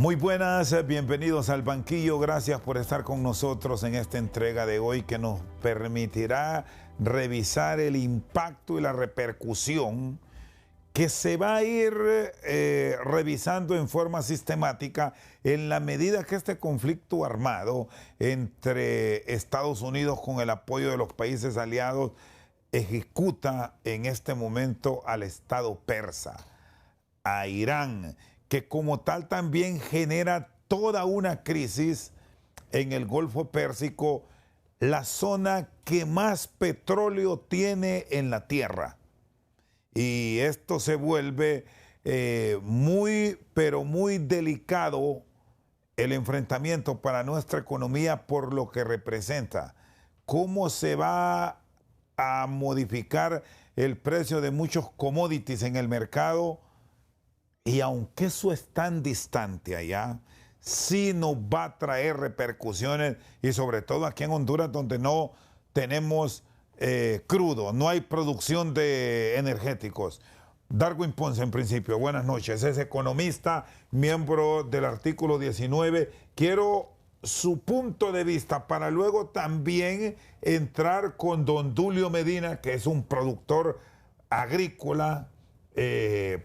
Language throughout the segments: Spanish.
Muy buenas, bienvenidos al banquillo. Gracias por estar con nosotros en esta entrega de hoy que nos permitirá revisar el impacto y la repercusión que se va a ir revisando en forma sistemática en la medida que este conflicto armado entre Estados Unidos con el apoyo de los países aliados ejecuta en este momento al Estado persa, a Irán, que como tal también genera toda una crisis en el Golfo Pérsico, la zona que más petróleo tiene en la Tierra. Y esto se vuelve pero muy delicado el enfrentamiento para nuestra economía por lo que representa. ¿Cómo se va a modificar el precio de muchos commodities en el mercado? Y aunque eso es tan distante allá, sí nos va a traer repercusiones, y sobre todo aquí en Honduras, donde no tenemos crudo, no hay producción de energéticos. Darwin Ponce, en principio, buenas noches, es economista, miembro del artículo 19. Quiero su punto de vista para luego también entrar con don Dulio Medina, que es un productor agrícola,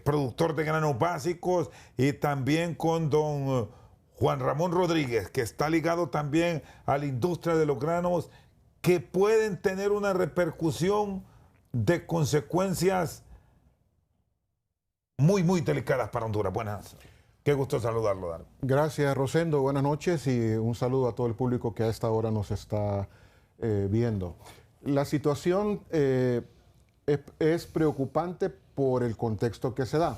productor de granos básicos, y también con don Juan Ramón Rodríguez, que está ligado también a la industria de los granos, que pueden tener una repercusión de consecuencias muy, muy delicadas para Honduras. Buenas. Qué gusto saludarlo, Darwin. Gracias, Rosendo. Buenas noches y un saludo a todo el público que a esta hora nos está viendo. La situación es preocupante por el contexto que se da.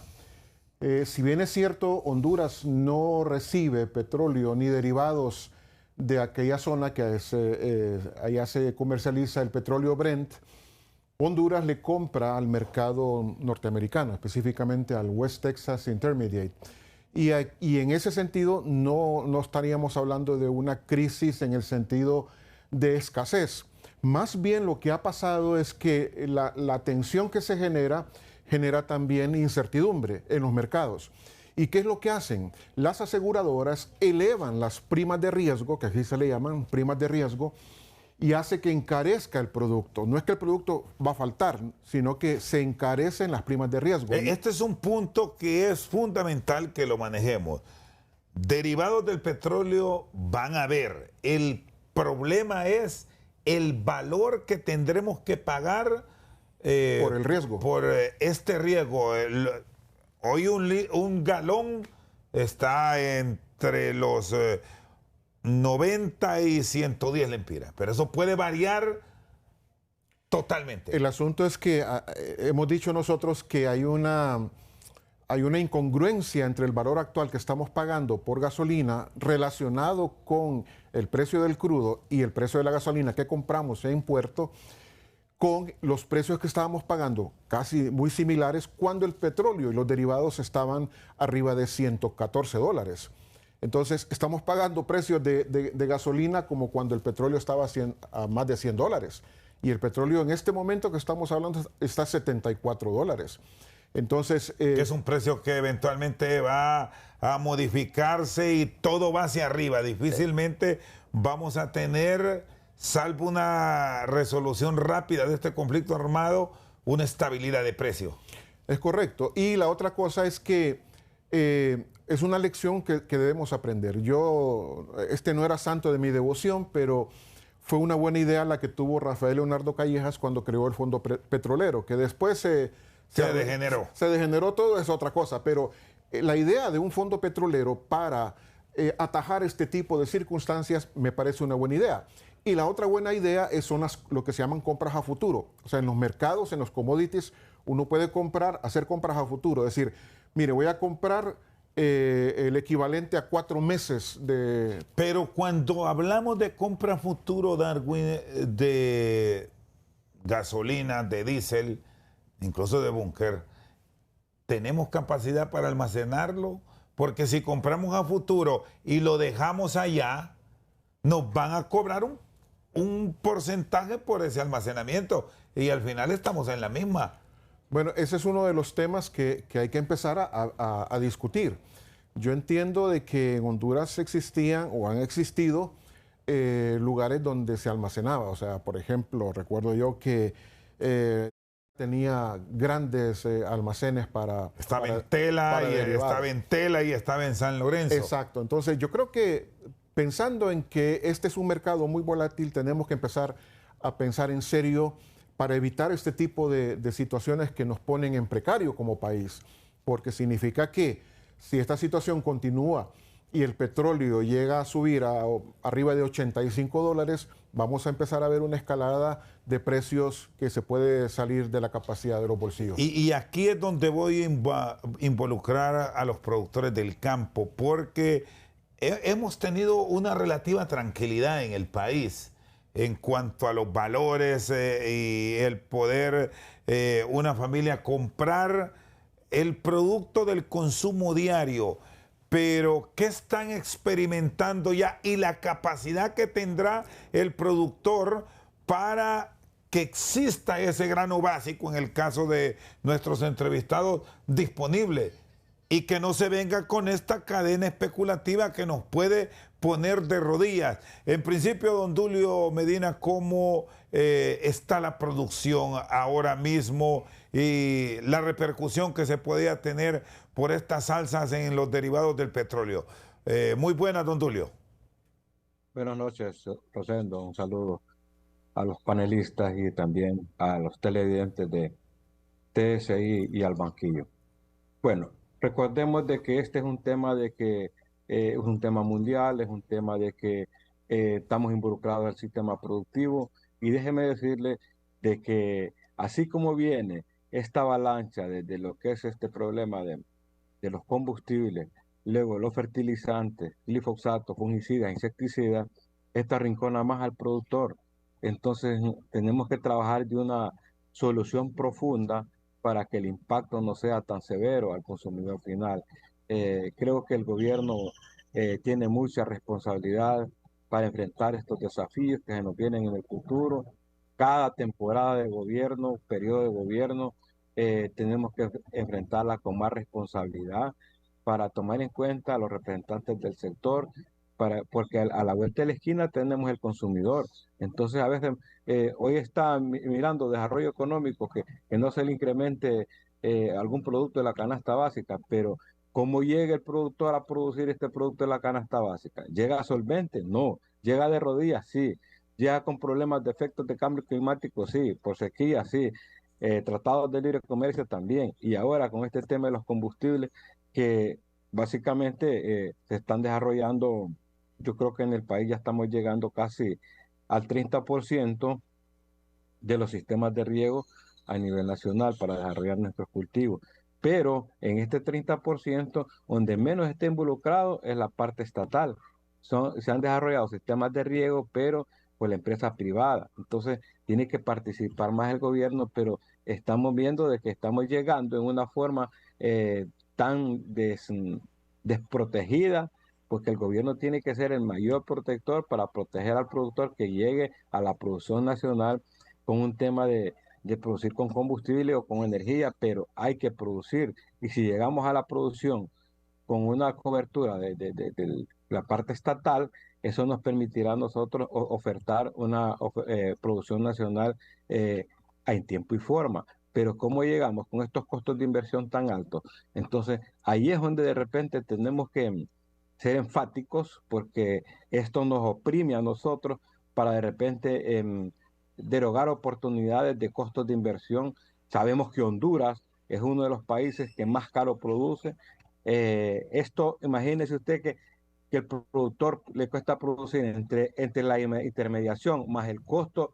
Si bien es cierto, Honduras no recibe petróleo ni derivados de aquella zona que allá se comercializa el petróleo Brent, Honduras le compra al mercado norteamericano, específicamente al West Texas Intermediate. Y en ese sentido no estaríamos hablando de una crisis en el sentido de escasez. Más bien lo que ha pasado es que la tensión que se genera también incertidumbre en los mercados. ¿Y qué es lo que hacen? Las aseguradoras elevan las primas de riesgo, que así se le llaman, primas de riesgo, y hace que encarezca el producto. No es que el producto va a faltar, sino que se encarecen las primas de riesgo. Este es un punto que es fundamental que lo manejemos. Derivados del petróleo van a haber. El problema es el valor que tendremos que pagar por el riesgo. Por este riesgo. Hoy un galón está entre los 90 y 110 lempiras, pero eso puede variar totalmente. El asunto es que hemos dicho nosotros que hay una incongruencia entre el valor actual que estamos pagando por gasolina relacionado con el precio del crudo y el precio de la gasolina que compramos en puerto, con los precios que estábamos pagando, casi muy similares, cuando el petróleo y los derivados estaban arriba de $114. Entonces, estamos pagando precios de gasolina como cuando el petróleo estaba a más de $100. Y el petróleo en este momento que estamos hablando está a $74. Entonces, que es un precio que eventualmente va a modificarse y todo va hacia arriba. Difícilmente vamos a tener, salvo una resolución rápida de este conflicto armado, una estabilidad de precio. Es correcto. Y la otra cosa es que es una lección que debemos aprender. Este no era santo de mi devoción, pero fue una buena idea la que tuvo Rafael Leonardo Callejas cuando creó el Fondo Petrolero, que después se degeneró. Se degeneró todo, es otra cosa, pero la idea de un fondo petrolero para atajar este tipo de circunstancias me parece una buena idea. Y la otra buena idea son lo que se llaman compras a futuro. O sea, en los mercados, en los commodities, uno puede hacer compras a futuro. Es decir, mire, voy a comprar el equivalente a 4 meses de... Pero cuando hablamos de compra a futuro, Darwin, de gasolina, de diésel, incluso de búnker, ¿tenemos capacidad para almacenarlo? Porque si compramos a futuro y lo dejamos allá, nos van a cobrar un porcentaje por ese almacenamiento y al final estamos en la misma. Bueno, ese es uno de los temas que hay que empezar a discutir. Yo entiendo de que en Honduras existían o han existido lugares donde se almacenaba. O sea, por ejemplo, recuerdo yo que tenía grandes almacenes Estaba en Tela y derivados. estaba en Tela y estaba en San Lorenzo. Exacto. Entonces, yo creo que pensando en que este es un mercado muy volátil, tenemos que empezar a pensar en serio para evitar este tipo de situaciones que nos ponen en precario como país. Porque significa que si esta situación continúa y el petróleo llega a subir a arriba de $85, vamos a empezar a ver una escalada de precios que se puede salir de la capacidad de los bolsillos. Y aquí es donde voy a involucrar a los productores del campo, porque hemos tenido una relativa tranquilidad en el país en cuanto a los valores y el poder una familia comprar el producto del consumo diario. Pero ¿qué están experimentando ya y la capacidad que tendrá el productor para que exista ese grano básico, en el caso de nuestros entrevistados, disponible? Y que no se venga con esta cadena especulativa que nos puede poner de rodillas. En principio, don Dulio Medina, ¿cómo está la producción ahora mismo y la repercusión que se podía tener por estas alzas en los derivados del petróleo? Muy buenas, don Dulio. Buenas noches, Rosendo. Un saludo a los panelistas y también a los televidentes de TSI y al banquillo. Bueno, recordemos de que este es un tema de que es un tema mundial, es un tema de que estamos involucrados en el sistema productivo y déjeme decirle de que así como viene esta avalancha de lo que es este problema de los combustibles, luego los fertilizantes, glifosato, fungicidas, insecticidas, esta arrincona más al productor. Entonces tenemos que trabajar de una solución profunda para que el impacto no sea tan severo al consumidor final. Creo que el gobierno tiene mucha responsabilidad para enfrentar estos desafíos que se nos vienen en el futuro. Cada temporada de gobierno, periodo de gobierno, tenemos que enfrentarla con más responsabilidad para tomar en cuenta a los representantes del sector, porque a la vuelta de la esquina tenemos el consumidor. Entonces, a veces, hoy está mirando desarrollo económico, que no se le incremente algún producto de la canasta básica, pero ¿cómo llega el productor a producir este producto de la canasta básica? ¿Llega solvente? No. ¿Llega de rodillas? Sí. ¿Llega con problemas de efectos de cambio climático? Sí. ¿Por sequía? Sí. Tratados de libre comercio también. Y ahora con este tema de los combustibles, que básicamente se están desarrollando, yo creo que en el país ya estamos llegando casi al 30% de los sistemas de riego a nivel nacional para desarrollar nuestros cultivos. Pero en este 30%, donde menos está involucrado es la parte estatal. Se han desarrollado sistemas de riego, pero por la empresa privada. Entonces, tiene que participar más el gobierno, pero estamos viendo de que estamos llegando en una forma tan desprotegida, porque el gobierno tiene que ser el mayor protector para proteger al productor que llegue a la producción nacional con un tema de producir con combustible o con energía, pero hay que producir. Y si llegamos a la producción con una cobertura de la parte estatal, eso nos permitirá a nosotros ofertar una producción nacional en tiempo y forma. Pero ¿cómo llegamos con estos costos de inversión tan altos? Entonces, ahí es donde de repente tenemos que ser enfáticos porque esto nos oprime a nosotros para de repente derogar oportunidades de costos de inversión. Sabemos que Honduras es uno de los países que más caro produce. Esto, imagínese usted que el productor le cuesta producir entre la intermediación más el costo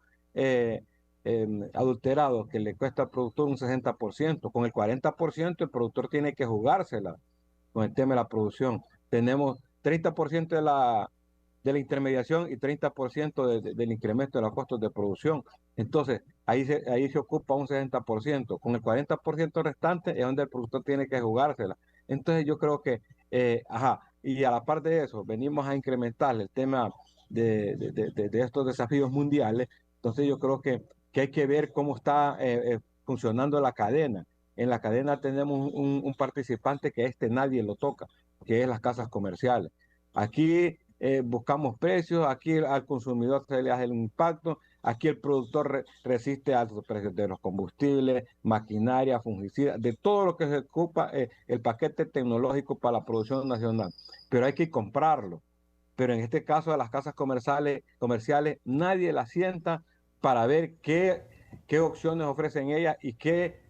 adulterado que le cuesta al productor un 60%. Con el 40% el productor tiene que jugársela con el tema de la producción. Tenemos 30% de la intermediación y 30% del incremento de los costos de producción. Entonces, ahí se ocupa un 60%. Con el 40% restante es donde el productor tiene que jugársela. Entonces, yo creo que, y a la par de eso, venimos a incrementar el tema de estos desafíos mundiales. Entonces, yo creo que hay que ver cómo está funcionando la cadena. En la cadena tenemos un participante que nadie lo toca, que es las casas comerciales. Aquí buscamos precios, aquí al consumidor se le hace el impacto, aquí el productor resiste altos precios de los combustibles, maquinaria, fungicidas, de todo lo que se ocupa el paquete tecnológico para la producción nacional. Pero hay que comprarlo. Pero en este caso de las casas comerciales nadie las sienta para ver qué opciones ofrecen ellas y qué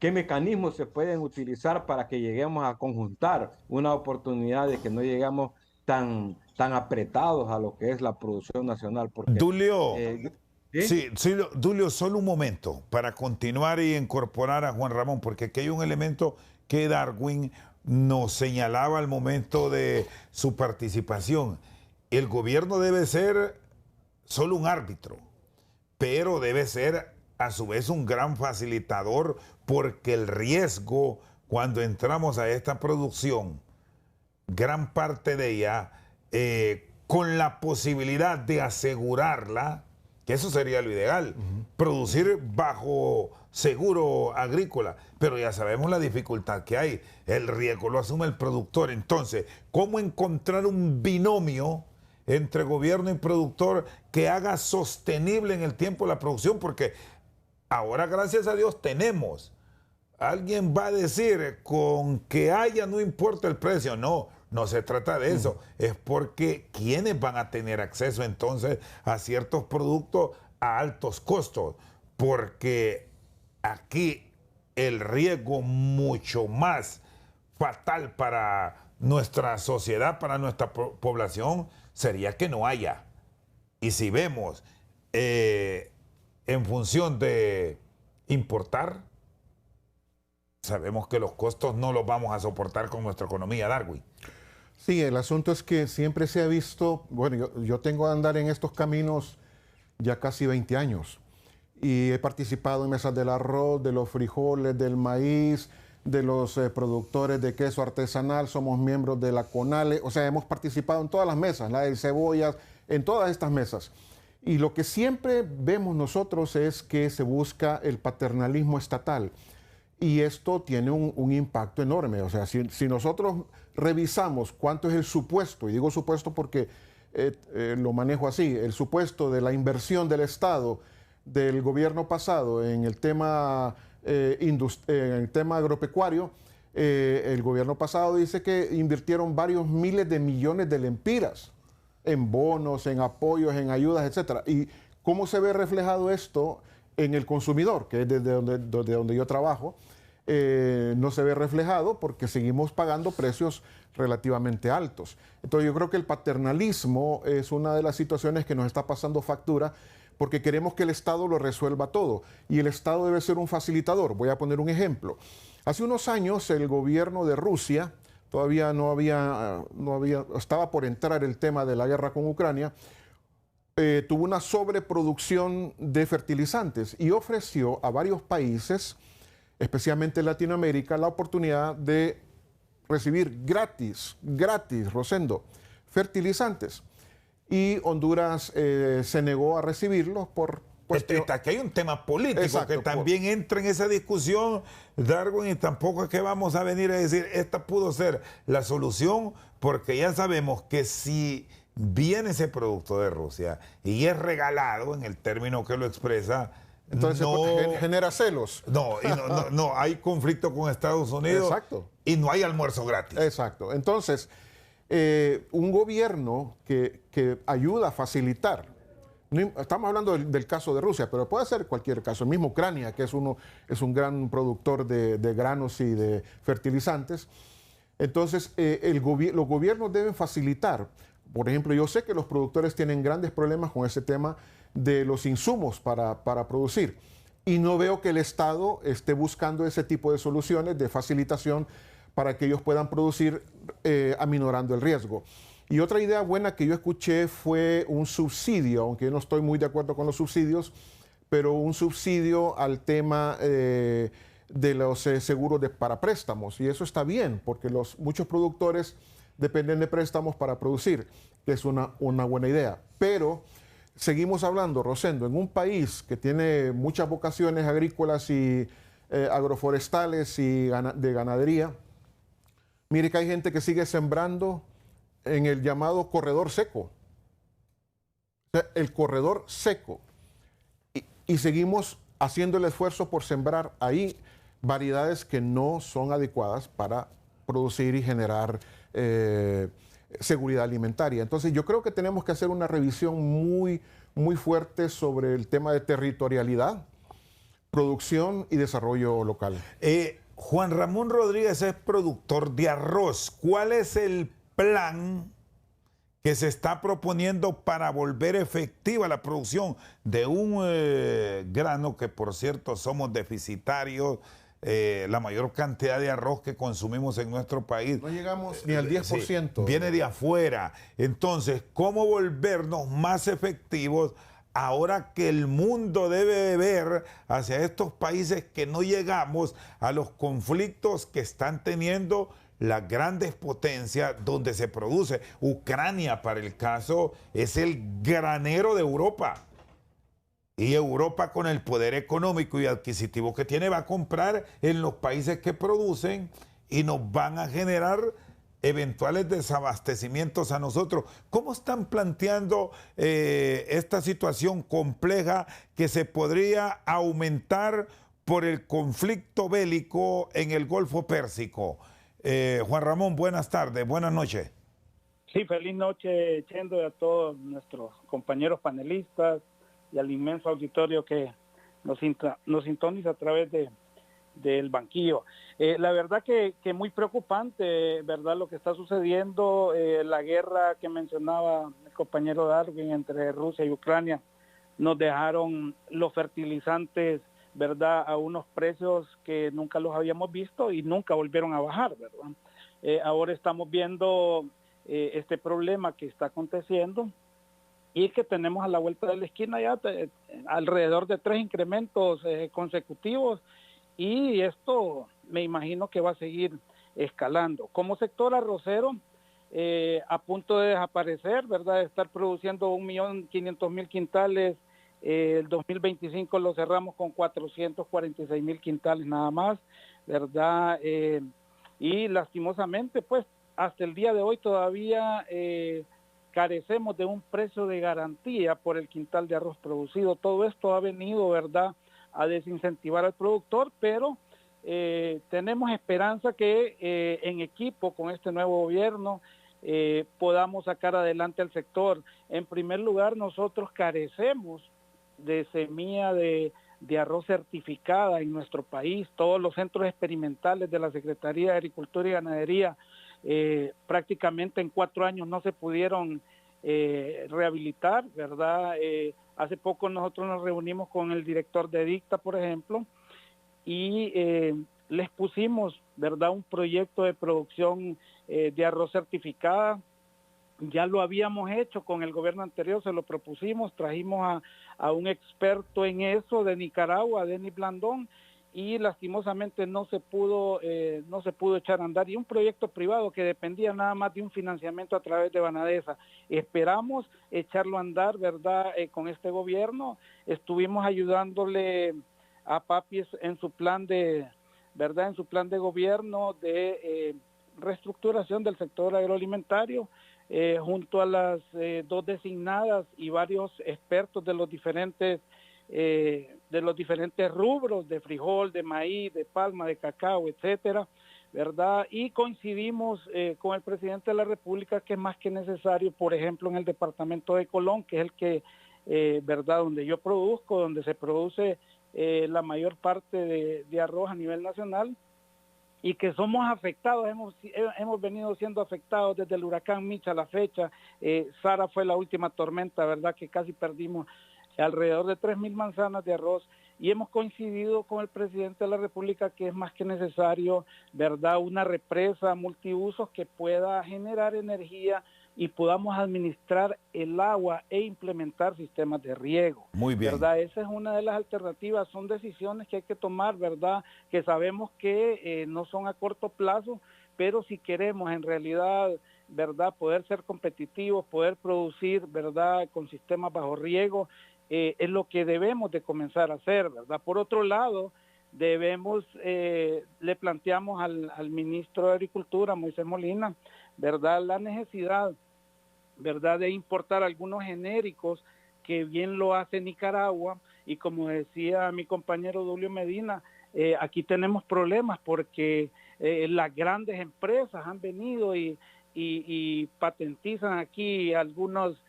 mecanismos se pueden utilizar para que lleguemos a conjuntar una oportunidad de que no lleguemos tan apretados a lo que es la producción nacional. Porque, Dulio, ¿sí? sí, Dulio, solo un momento para continuar y incorporar a Juan Ramón, porque aquí hay un elemento que Darwin nos señalaba al momento de su participación. El gobierno debe ser solo un árbitro, pero debe ser a su vez un gran facilitador, porque el riesgo cuando entramos a esta producción, gran parte de ella, con la posibilidad de asegurarla, que eso sería lo ideal, producir bajo seguro agrícola, pero ya sabemos la dificultad que hay, el riesgo lo asume el productor. Entonces, ¿cómo encontrar un binomio entre gobierno y productor que haga sostenible en el tiempo la producción? Porque ahora, gracias a Dios, tenemos. Alguien va a decir, con que haya no importa el precio. No, no se trata de eso. Es porque ¿quiénes van a tener acceso entonces a ciertos productos a altos costos? Porque aquí el riesgo mucho más fatal para nuestra sociedad, para nuestra población, sería que no haya. Y si vemos en función de importar, sabemos que los costos no los vamos a soportar con nuestra economía, Darwin. Sí, el asunto es que siempre se ha visto, bueno, yo tengo a andar en estos caminos ya casi 20 años y he participado en mesas del arroz, de los frijoles, del maíz, de los productores de queso artesanal, somos miembros de la CONALE, o sea, hemos participado en todas las mesas, la de cebollas, en todas estas mesas. Y lo que siempre vemos nosotros es que se busca el paternalismo estatal. Y esto tiene un impacto enorme. O sea, si nosotros revisamos cuánto es el supuesto, y digo supuesto porque lo manejo así, el supuesto de la inversión del Estado, del gobierno pasado en el tema, agropecuario, el gobierno pasado dice que invirtieron varios miles de millones de lempiras en bonos, en apoyos, en ayudas, etc. ¿Y cómo se ve reflejado esto en el consumidor, que es desde donde yo trabajo? No se ve reflejado porque seguimos pagando precios relativamente altos. Entonces yo creo que el paternalismo es una de las situaciones que nos está pasando factura, porque queremos que el Estado lo resuelva todo y el Estado debe ser un facilitador. Voy a poner un ejemplo. Hace unos años el gobierno de Rusia, todavía estaba por entrar el tema de la guerra con Ucrania, tuvo una sobreproducción de fertilizantes y ofreció a varios países, especialmente en Latinoamérica, la oportunidad de recibir gratis, Rosendo, fertilizantes. Y Honduras se negó a recibirlos por cuestión... Aquí hay un tema político. Exacto, que también entra en esa discusión, Darwin, y tampoco es que vamos a venir a decir, esta pudo ser la solución, porque ya sabemos que si viene ese producto de Rusia y es regalado, en el término que lo expresa, entonces no, genera celos. No, hay conflicto con Estados Unidos. Exacto. Y no hay almuerzo gratis. Exacto. Entonces, un gobierno que ayuda a facilitar, estamos hablando del caso de Rusia, pero puede ser cualquier caso, el mismo Ucrania, que es un gran productor de granos y de fertilizantes. Entonces, los gobiernos deben facilitar. Por ejemplo, yo sé que los productores tienen grandes problemas con ese tema de los insumos para producir. Y no veo que el Estado esté buscando ese tipo de soluciones de facilitación para que ellos puedan producir aminorando el riesgo. Y otra idea buena que yo escuché fue un subsidio, aunque yo no estoy muy de acuerdo con los subsidios, pero un subsidio al tema de los seguros para préstamos. Y eso está bien, porque muchos productores dependen de préstamos para producir, que es una buena idea. Pero seguimos hablando, Rosendo, en un país que tiene muchas vocaciones agrícolas y agroforestales y de ganadería, Mire que hay gente que sigue sembrando en el llamado corredor seco. O sea, el corredor seco. Y seguimos haciendo el esfuerzo por sembrar ahí variedades que no son adecuadas para producir y generar seguridad alimentaria. Entonces yo creo que tenemos que hacer una revisión muy fuerte sobre el tema de territorialidad, producción y desarrollo local. Juan Ramón Rodríguez es productor de arroz. ¿Cuál es el plan que se está proponiendo para volver efectiva la producción de un grano que, por cierto, somos deficitarios? La mayor cantidad de arroz que consumimos en nuestro país. No llegamos ni al 10%. Sí, viene de afuera. Entonces, ¿cómo volvernos más efectivos ahora que el mundo debe ver hacia estos países que no llegamos a los conflictos que están teniendo las grandes potencias donde se produce? Ucrania, para el caso, es el granero de Europa. Y Europa, con el poder económico y adquisitivo que tiene, va a comprar en los países que producen y nos van a generar eventuales desabastecimientos a nosotros. ¿Cómo están planteando esta situación compleja que se podría aumentar por el conflicto bélico en el Golfo Pérsico? Juan Ramón, buenas tardes, buenas noches. Sí, feliz noche, Chendo, y a todos nuestros compañeros panelistas y al inmenso auditorio que nos sintoniza a través del banquillo. La verdad que muy preocupante, ¿verdad?, lo que está sucediendo, la guerra que mencionaba el compañero Darwin entre Rusia y Ucrania. Nos dejaron los fertilizantes, ¿verdad?, a unos precios que nunca los habíamos visto y nunca volvieron a bajar, ¿verdad? Ahora estamos viendo este problema que está aconteciendo, y es que tenemos a la vuelta de la esquina ya alrededor de 3 incrementos consecutivos, y esto me imagino que va a seguir escalando. Como sector arrocero, a punto de desaparecer, ¿verdad?, de estar produciendo 1.500.000 quintales, el 2025 lo cerramos con 446.000 quintales nada más, ¿verdad? Y lastimosamente, pues, hasta el día de hoy todavía carecemos de un precio de garantía por el quintal de arroz producido. Todo esto ha venido, ¿verdad?, a desincentivar al productor, pero tenemos esperanza que en equipo con este nuevo gobierno podamos sacar adelante al sector. En primer lugar, nosotros carecemos de semilla de arroz certificada en nuestro país. Todos los centros experimentales de la Secretaría de Agricultura y Ganadería prácticamente en 4 años no se pudieron rehabilitar, ¿verdad? Hace poco nosotros nos reunimos con el director de Dicta, por ejemplo, y les pusimos, ¿verdad?, un proyecto de producción de arroz certificada. Ya lo habíamos hecho con el gobierno anterior, se lo propusimos, trajimos a un experto en eso de Nicaragua, Denis Blandón, y lastimosamente no se pudo echar a andar, y un proyecto privado que dependía nada más de un financiamiento a través de Banadesa. Esperamos echarlo a andar, ¿verdad?, con este gobierno. Estuvimos ayudándole a Papi en su plan de, ¿verdad?, en su plan de gobierno de reestructuración del sector agroalimentario, junto a las 2 designadas y varios expertos de los diferentes rubros, de frijol, de maíz, de palma, de cacao, etcétera, ¿verdad? Y coincidimos con el presidente de la República que es más que necesario, por ejemplo, en el departamento de Colón, que es el que, ¿verdad?, donde yo produzco, donde se produce la mayor parte de arroz a nivel nacional, y que somos afectados, hemos venido siendo afectados desde el huracán Micha a la fecha. Sara fue la última tormenta, ¿verdad?, que casi perdimos alrededor de 3.000 manzanas de arroz, y hemos coincidido con el presidente de la República que es más que necesario, ¿verdad?, una represa multiusos que pueda generar energía y podamos administrar el agua e implementar sistemas de riego. Muy bien. ¿Verdad? Esa es una de las alternativas, son decisiones que hay que tomar, ¿verdad?, que sabemos que no son a corto plazo, pero si queremos en realidad, ¿verdad?, poder ser competitivos, poder producir, ¿verdad?, con sistemas bajo riego, es lo que debemos de comenzar a hacer, ¿verdad? Por otro lado, debemos, le planteamos al ministro de Agricultura, Moisés Molina, ¿verdad?, la necesidad, ¿verdad?, de importar algunos genéricos que bien lo hace Nicaragua, y como decía mi compañero Julio Medina, aquí tenemos problemas porque las grandes empresas han venido y patentizan aquí algunos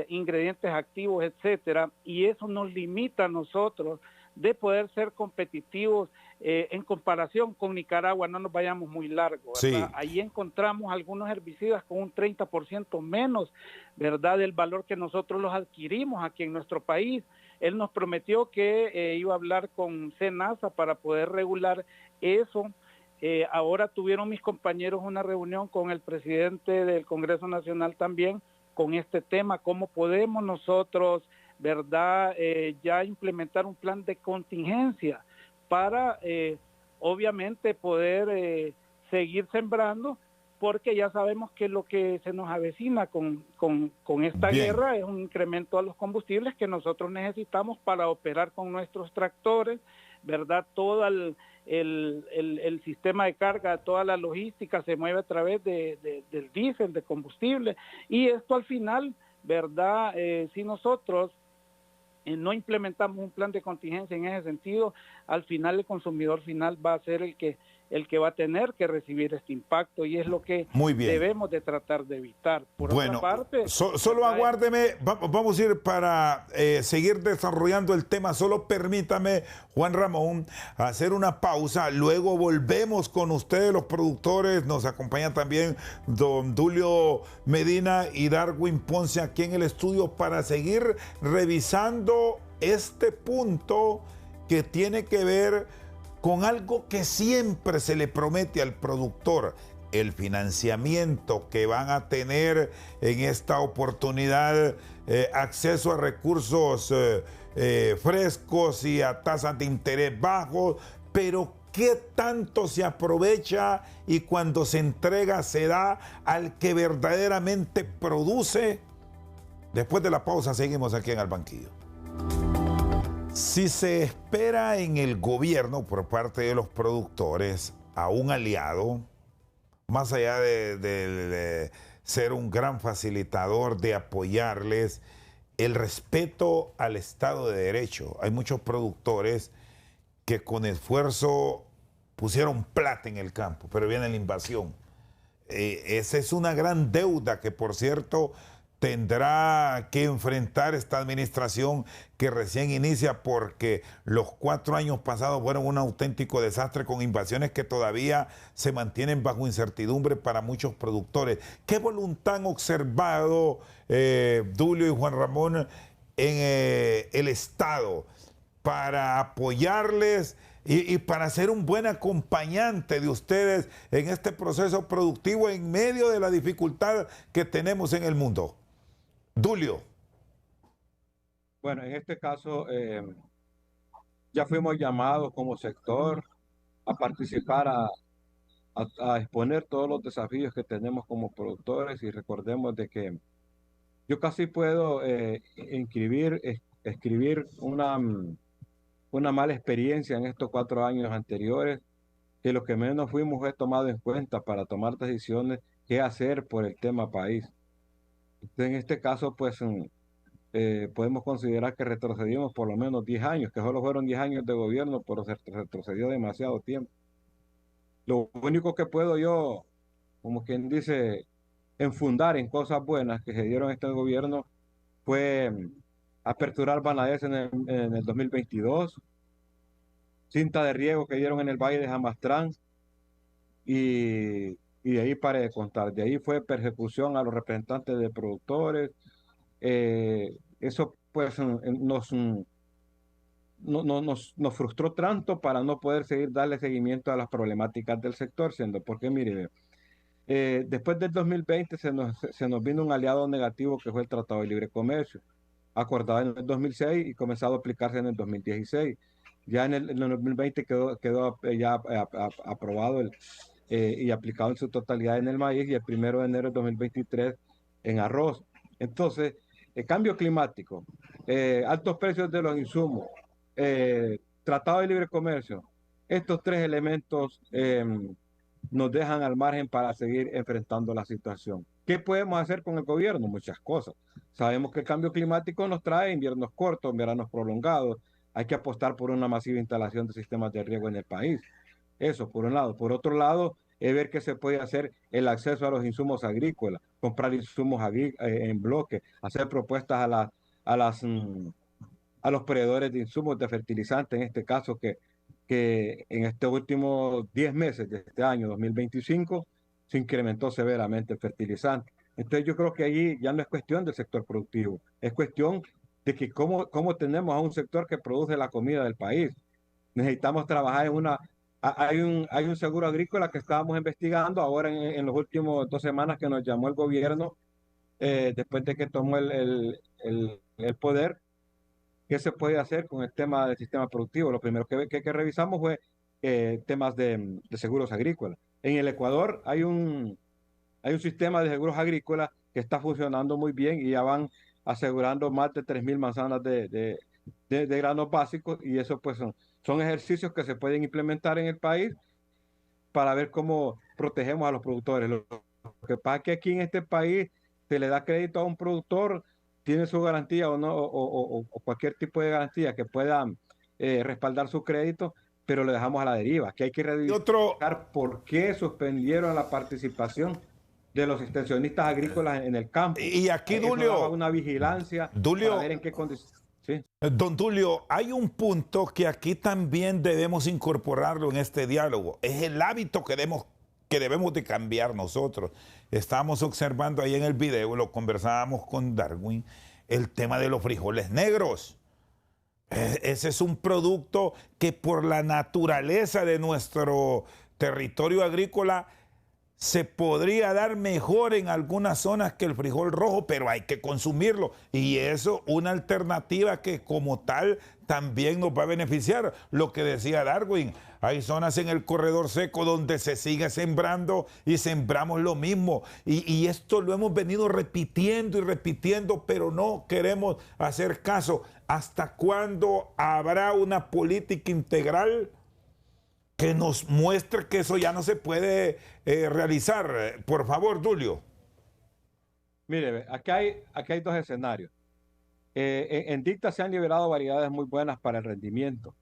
ingredientes activos, etcétera, y eso nos limita a nosotros de poder ser competitivos en comparación con Nicaragua. No nos vayamos muy largo, ¿verdad? Sí. Ahí encontramos algunos herbicidas con un 30% menos, ¿verdad?, del valor que nosotros los adquirimos aquí en nuestro país. Él nos prometió que iba a hablar con SENASA para poder regular eso. Ahora tuvieron mis compañeros una reunión con el presidente del Congreso Nacional también con este tema, cómo podemos nosotros, ¿verdad?, ya implementar un plan de contingencia para obviamente poder seguir sembrando, porque ya sabemos que lo que se nos avecina con esta Bien. guerra es un incremento a los combustibles que nosotros necesitamos para operar con nuestros tractores, ¿verdad? Todo el sistema de carga, toda la logística se mueve a través del diésel, de combustible, y esto al final, ¿verdad? Si nosotros no implementamos un plan de contingencia en ese sentido, al final el consumidor final va a ser el que va a tener que recibir este impacto, y es lo que Muy bien. debemos de tratar de evitar. Por Bueno, otra parte, solo aguárdeme, vamos a ir para seguir desarrollando el tema. Solo permítame, Juan Ramón, hacer una pausa. Luego volvemos con ustedes, los productores. Nos acompaña también don Julio Medina y Darwin Ponce aquí en el estudio para seguir revisando este punto que tiene que ver con algo que siempre se le promete al productor: el financiamiento que van a tener en esta oportunidad, acceso a recursos frescos y a tasas de interés bajos, pero ¿qué tanto se aprovecha y cuando se entrega se da al que verdaderamente produce? Después de la pausa seguimos aquí en Al Banquillo. Si se espera en el gobierno por parte de los productores a un aliado, más allá de ser un gran facilitador, de apoyarles, el respeto al Estado de Derecho. Hay muchos productores que con esfuerzo pusieron plata en el campo, pero viene la invasión. Esa es una gran deuda que, por cierto, tendrá que enfrentar esta administración que recién inicia, porque los 4 años pasados fueron un auténtico desastre con invasiones que todavía se mantienen bajo incertidumbre para muchos productores. ¿Qué voluntad han observado Julio y Juan Ramón en el Estado para apoyarles y para ser un buen acompañante de ustedes en este proceso productivo en medio de la dificultad que tenemos en el mundo? Julio. Bueno, en este caso ya fuimos llamados como sector a participar, a exponer todos los desafíos que tenemos como productores, y recordemos de que yo casi puedo escribir una mala experiencia en estos 4 años anteriores, que lo que menos fuimos fue tomado en cuenta para tomar decisiones qué hacer por el tema país. En este caso, pues podemos considerar que retrocedimos por lo menos 10 años, que solo fueron 10 años de gobierno, pero se retrocedió demasiado tiempo. Lo único que puedo yo, como quien dice, enfundar en cosas buenas que se dieron en este gobierno fue aperturar Banades en el 2022, cinta de riego que dieron en el Valle de Jamastrán, y de ahí paré de contar. De ahí fue persecución a los representantes de productores. Eso pues nos frustró tanto para no poder seguir darle seguimiento a las problemáticas del sector, siendo porque, mire, después del 2020 se nos vino un aliado negativo que fue el Tratado de Libre Comercio, acordado en el 2006 y comenzado a aplicarse en el 2016. Ya en el 2020 quedó ya aprobado y aplicado en su totalidad en el maíz, y el 1 de enero de 2023 en arroz. Entonces, el cambio climático, altos precios de los insumos, Tratado de Libre Comercio. Estos tres elementos nos dejan al margen para seguir enfrentando la situación. ¿Qué podemos hacer con el gobierno? Muchas cosas. Sabemos que el cambio climático nos trae inviernos cortos, veranos prolongados. Hay que apostar por una masiva instalación de sistemas de riego en el país. Eso, por un lado. Por otro lado, es ver qué se puede hacer el acceso a los insumos agrícolas, comprar insumos en bloque, hacer propuestas a a los proveedores de insumos de fertilizantes, en este caso, que en estos últimos 10 meses de este año 2025 se incrementó severamente el fertilizante. Entonces yo creo que allí ya no es cuestión del sector productivo, es cuestión de que cómo tenemos a un sector que produce la comida del país. Necesitamos trabajar en hay un seguro agrícola que estábamos investigando ahora en los últimos 2 semanas que nos llamó el gobierno después de que tomó el poder. ¿Qué se puede hacer con el tema del sistema productivo? Lo primero que revisamos fue temas de seguros agrícolas. En el Ecuador hay un sistema de seguros agrícolas que está funcionando muy bien y ya van asegurando más de 3.000 manzanas de granos básicos, y eso pues son ejercicios que se pueden implementar en el país para ver cómo protegemos a los productores. Lo que pasa es que aquí en este país se le da crédito a un productor, tiene su garantía o no, o cualquier tipo de garantía que pueda respaldar su crédito, pero le dejamos a la deriva. Que hay que revisar por qué suspendieron la participación de los extensionistas agrícolas en el campo. Y aquí, Dulio, una vigilancia para ver en qué condiciones. Sí. Don Tulio, hay un punto que aquí también debemos incorporarlo en este diálogo. Es el hábito que debemos de cambiar nosotros. Estamos observando ahí en el video, lo conversábamos con Darwin, el tema de los frijoles negros. Ese es un producto que por la naturaleza de nuestro territorio agrícola se podría dar mejor en algunas zonas que el frijol rojo, pero hay que consumirlo. Y eso, una alternativa que como tal también nos va a beneficiar. Lo que decía Darwin, hay zonas en el corredor seco donde se sigue sembrando y sembramos lo mismo. Y esto lo hemos venido repitiendo y repitiendo, pero no queremos hacer caso. ¿Hasta cuándo habrá una política integral que nos muestre que eso ya no se puede realizar? Por favor, Dulio. Mire, aquí hay dos escenarios. En Dicta se han liberado variedades muy buenas para el rendimiento,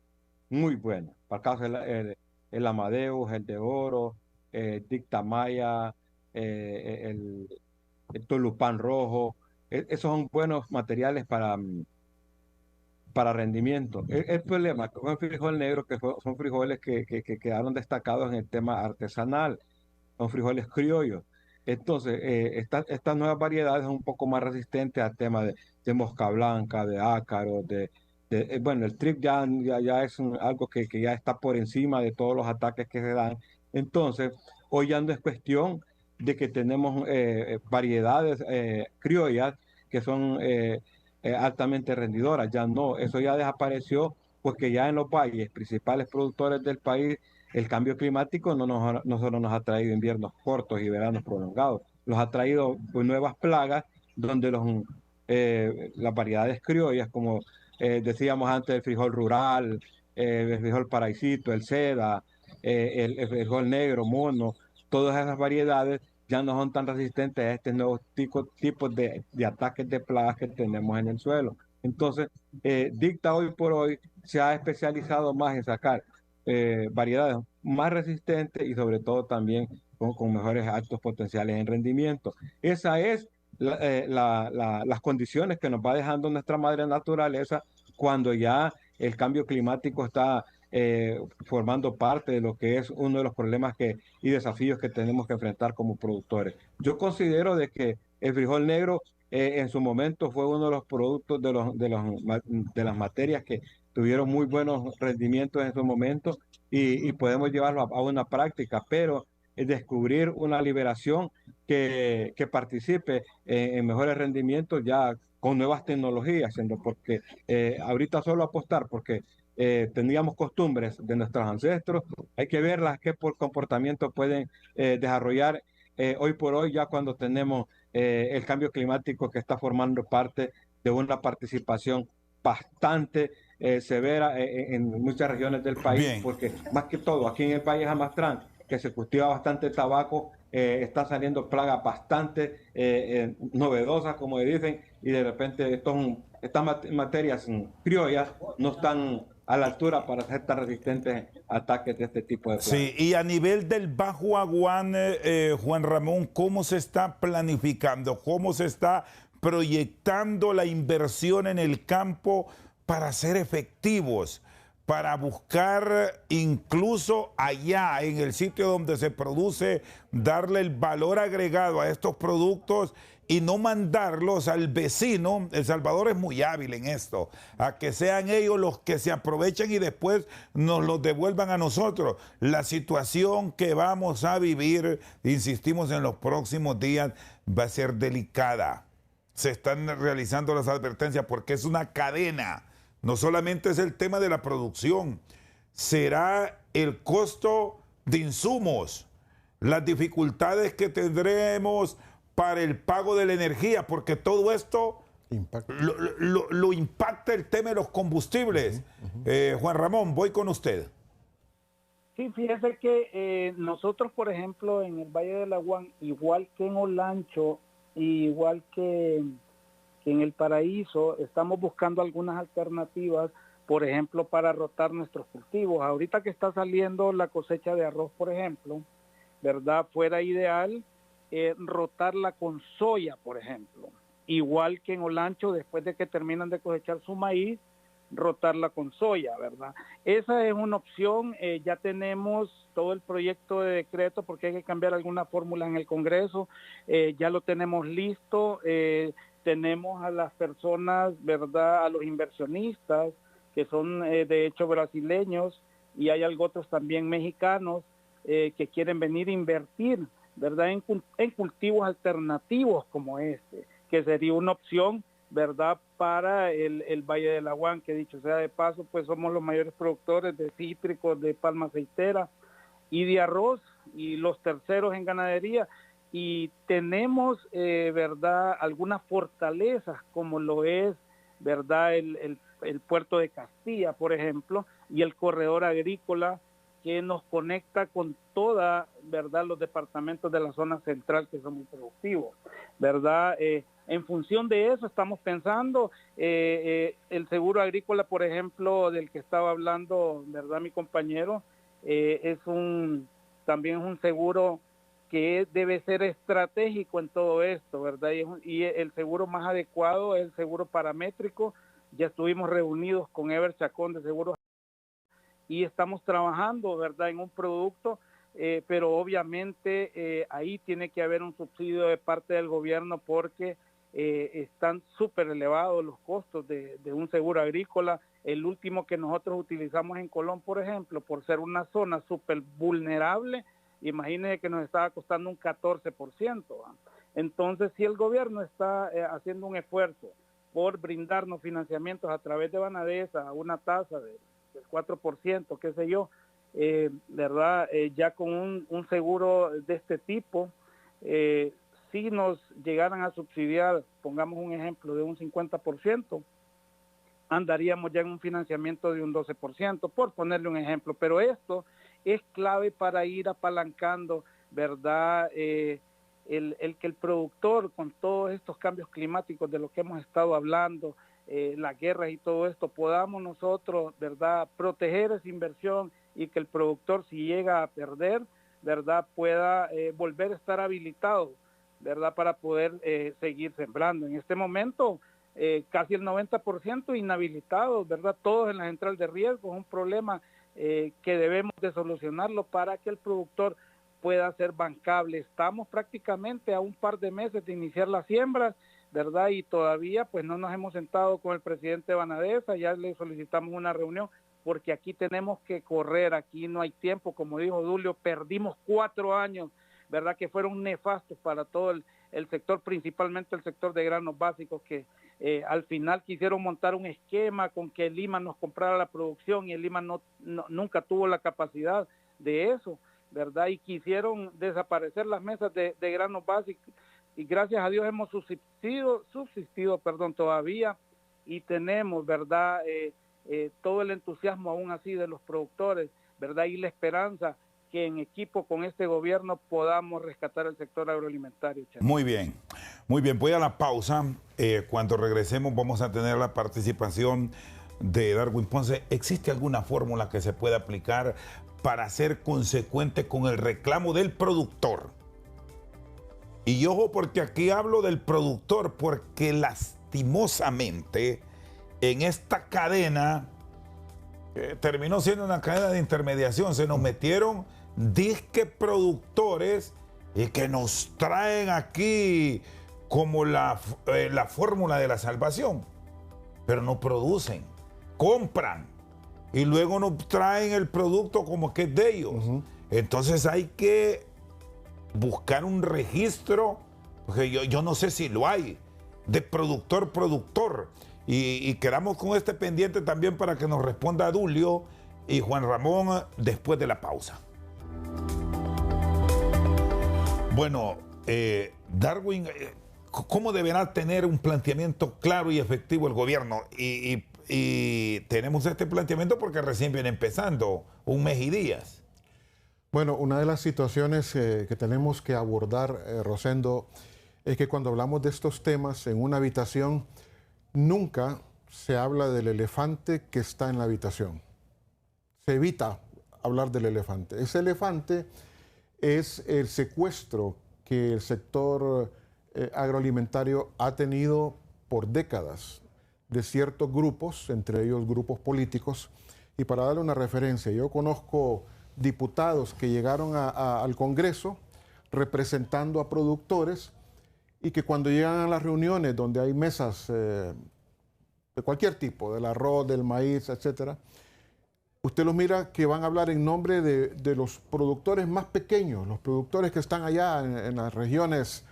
muy buenas. Para el caso el Amadeus, el de Oro, Dicta Maya, el Tulupán Rojo. Esos son buenos materiales para rendimiento. El problema con el frijol negro que son frijoles que quedaron destacados en el tema artesanal, son frijoles criollos. Entonces, estas nuevas variedades son un poco más resistentes al tema de mosca blanca, de ácaro, bueno, el trip ya es algo que ya está por encima de todos los ataques que se dan. Entonces, hoy ya no es cuestión de que tenemos variedades criollas que son altamente rendidoras, ya no, eso ya desapareció, porque ya en los valles principales productores del país el cambio climático no solo nos ha traído inviernos cortos y veranos prolongados, los ha traído pues, nuevas plagas donde las variedades criollas, como decíamos antes, el frijol rural, el frijol paraísito, el seda, el frijol negro, mono, todas esas variedades ya no son tan resistentes a este nuevo tipos de ataques de plagas que tenemos en el suelo. Entonces, Dicta hoy por hoy se ha especializado más en sacar variedades más resistentes y sobre todo también con mejores altos potenciales en rendimiento. Esa es las condiciones que nos va dejando nuestra madre naturaleza cuando ya el cambio climático está formando parte de lo que es uno de los problemas y desafíos que tenemos que enfrentar como productores. Yo considero de que el frijol negro en su momento fue uno de los productos de las materias que tuvieron muy buenos rendimientos en su momento y podemos llevarlo a una práctica, pero descubrir una liberación que participe en mejores rendimientos ya con nuevas tecnologías, porque ahorita solo apostar porque teníamos costumbres de nuestros ancestros, hay que verlas que por comportamiento pueden desarrollar hoy por hoy, ya cuando tenemos el cambio climático que está formando parte de una participación bastante severa en muchas regiones del país, Bien. porque más que todo aquí en el Valle de Amastrán, que se cultiva bastante tabaco, están saliendo plagas bastante novedosas, como dicen, y de repente estas materias criollas no están a la altura para ser tan resistentes a ataques de este tipo de plagas. Sí, y a nivel del Bajo Aguán, Juan Ramón, ¿cómo se está planificando? ¿Cómo se está proyectando la inversión en el campo para ser efectivos? Para buscar incluso allá, en el sitio donde se produce, darle el valor agregado a estos productos y no mandarlos al vecino. El Salvador es muy hábil en esto, a que sean ellos los que se aprovechen y después nos los devuelvan a nosotros. La situación que vamos a vivir, insistimos, en los próximos días va a ser delicada. Se están realizando las advertencias porque es una cadena. No solamente es el tema de la producción, será el costo de insumos, las dificultades que tendremos para el pago de la energía, porque todo esto lo impacta el tema de los combustibles. Juan Ramón, voy con usted. Sí, fíjese que nosotros, por ejemplo, en el Valle del Aguán, igual que en Olancho, igual que en el Paraíso, estamos buscando algunas alternativas, por ejemplo, para rotar nuestros cultivos. Ahorita que está saliendo la cosecha de arroz, por ejemplo, ¿verdad? Fuera ideal rotarla con soya, por ejemplo. Igual que en Olancho, después de que terminan de cosechar su maíz, rotarla con soya, ¿verdad? Esa es una opción. Ya tenemos todo el proyecto de decreto porque hay que cambiar alguna fórmula en el Congreso. Ya lo tenemos listo. Tenemos a las personas, ¿verdad?, a los inversionistas, que son de hecho brasileños, y hay algo otros también mexicanos que quieren venir a invertir, ¿verdad?, en cultivos alternativos como este, que sería una opción, ¿verdad?, para el Valle del Aguán, que dicho sea de paso, pues somos los mayores productores de cítricos, de palma aceitera y de arroz, y los terceros en ganadería. Y tenemos, ¿verdad?, algunas fortalezas, como lo es, ¿verdad?, el puerto de Castilla, por ejemplo, y el corredor agrícola que nos conecta con toda, ¿verdad?, los departamentos de la zona central que son muy productivos, ¿verdad? En función de eso estamos pensando, el seguro agrícola, por ejemplo, del que estaba hablando, ¿verdad?, mi compañero, también es un seguro que debe ser estratégico en todo esto, ¿verdad? Y el seguro más adecuado es el seguro paramétrico. Ya estuvimos reunidos con Ever Chacón de Seguros y estamos trabajando, ¿verdad?, en un producto, pero obviamente ahí tiene que haber un subsidio de parte del gobierno porque están súper elevados los costos de un seguro agrícola. El último que nosotros utilizamos en Colón, por ejemplo, por ser una zona súper vulnerable, imagínense que nos estaba costando un 14%. Entonces, si el gobierno está haciendo un esfuerzo por brindarnos financiamientos a través de Banadesa a una tasa del 4%, qué sé yo, ¿verdad? Ya con un seguro de este tipo, si nos llegaran a subsidiar, pongamos un ejemplo, de un 50%, andaríamos ya en un financiamiento de un 12%, por ponerle un ejemplo. Pero esto es clave para ir apalancando, ¿verdad?, el que el productor, con todos estos cambios climáticos de los que hemos estado hablando, las guerras y todo esto, podamos nosotros, ¿verdad?, proteger esa inversión y que el productor, si llega a perder, ¿verdad?, pueda volver a estar habilitado, ¿verdad?, para poder seguir sembrando. En este momento, casi el 90% inhabilitados, ¿verdad?, todos en la central de riesgo. Es un problema que debemos de solucionarlo para que el productor pueda ser bancable. Estamos prácticamente a un par de meses de iniciar las siembras, ¿verdad?, y todavía pues no nos hemos sentado con el presidente Banadesa. Ya le solicitamos una reunión porque aquí tenemos que correr, aquí no hay tiempo. Como dijo Dulio, perdimos 4 años, ¿verdad?, que fueron nefastos para todo el sector, principalmente el sector de granos básicos, que al final quisieron montar un esquema con que el Lima nos comprara la producción, y el Lima nunca tuvo la capacidad de eso, ¿verdad? Y quisieron desaparecer las mesas de granos básicos, y gracias a Dios hemos subsistido todavía, y tenemos, ¿verdad?, todo el entusiasmo aún así de los productores, ¿verdad? Y la esperanza que en equipo con este gobierno podamos rescatar el sector agroalimentario. Muy bien, muy bien. Voy a la pausa. Cuando regresemos vamos a tener la participación de Darwin Ponce. ¿Existe alguna fórmula que se pueda aplicar para ser consecuente con el reclamo del productor? Y ojo, porque aquí hablo del productor, porque lastimosamente en esta cadena terminó siendo una cadena de intermediación. Se nos metieron disque productores y que nos traen aquí como la fórmula de la salvación, pero no producen, compran y luego nos traen el producto como que es de ellos. Entonces hay que buscar un registro, porque yo no sé si lo hay, de productor. Y quedamos con este pendiente también para que nos responda Dulio y Juan Ramón después de la pausa. Bueno, Darwin, ¿cómo deberá tener un planteamiento claro y efectivo el gobierno? Y tenemos este planteamiento porque recién viene empezando, un mes y días. Bueno, una de las situaciones que tenemos que abordar, Rosendo, es que cuando hablamos de estos temas en una habitación, nunca se habla del elefante que está en la habitación. Se evita hablar del elefante. Ese elefante es el secuestro que el sector agroalimentario ha tenido por décadas de ciertos grupos, entre ellos grupos políticos. Y para darle una referencia, yo conozco diputados que llegaron al Congreso representando a productores y que cuando llegan a las reuniones donde hay mesas de cualquier tipo, del arroz, del maíz, etcétera, usted los mira que van a hablar en nombre de los productores más pequeños, los productores que están allá en las regiones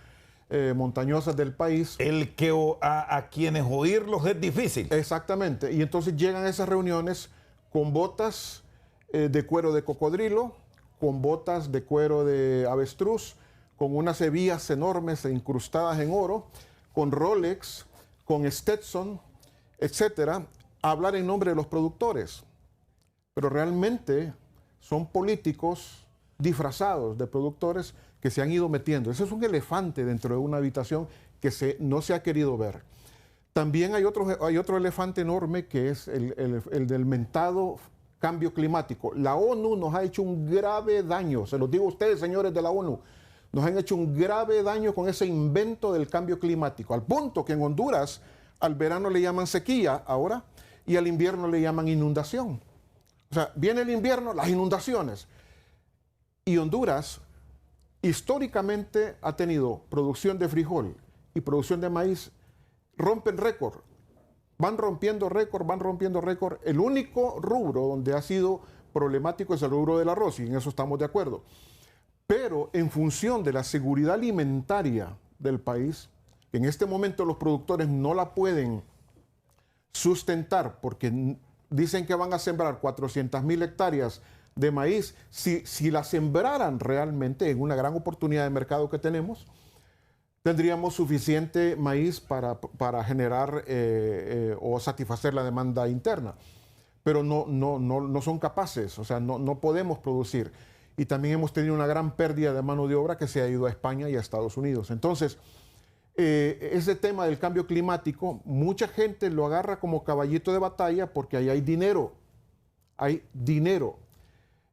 montañosas del país. El que a quienes oírlos es difícil. Exactamente. Y entonces llegan a esas reuniones con botas de cuero de cocodrilo, con botas de cuero de avestruz, con unas hebillas enormes e incrustadas en oro, con Rolex, con Stetson, etcétera, a hablar en nombre de los productores. Pero realmente son políticos disfrazados de productores que se han ido metiendo. Ese es un elefante dentro de una habitación que no se ha querido ver. También hay otro elefante enorme que es el del mentado cambio climático. La ONU nos ha hecho un grave daño, se los digo a ustedes, señores de la ONU, nos han hecho un grave daño con ese invento del cambio climático, al punto que en Honduras al verano le llaman sequía ahora y al invierno le llaman inundación. O sea, viene el invierno, las inundaciones. Y Honduras históricamente ha tenido producción de frijol y producción de maíz, rompen récord. Van rompiendo récord. El único rubro donde ha sido problemático es el rubro del arroz, y en eso estamos de acuerdo. Pero en función de la seguridad alimentaria del país, en este momento los productores no la pueden sustentar porque dicen que van a sembrar 400,000 hectáreas de maíz. Si la sembraran realmente en una gran oportunidad de mercado que tenemos, tendríamos suficiente maíz para generar o satisfacer la demanda interna. Pero no son capaces, o sea, no podemos producir. Y también hemos tenido una gran pérdida de mano de obra que se ha ido a España y a Estados Unidos. Entonces, ese tema del cambio climático, mucha gente lo agarra como caballito de batalla porque ahí hay dinero. Hay dinero.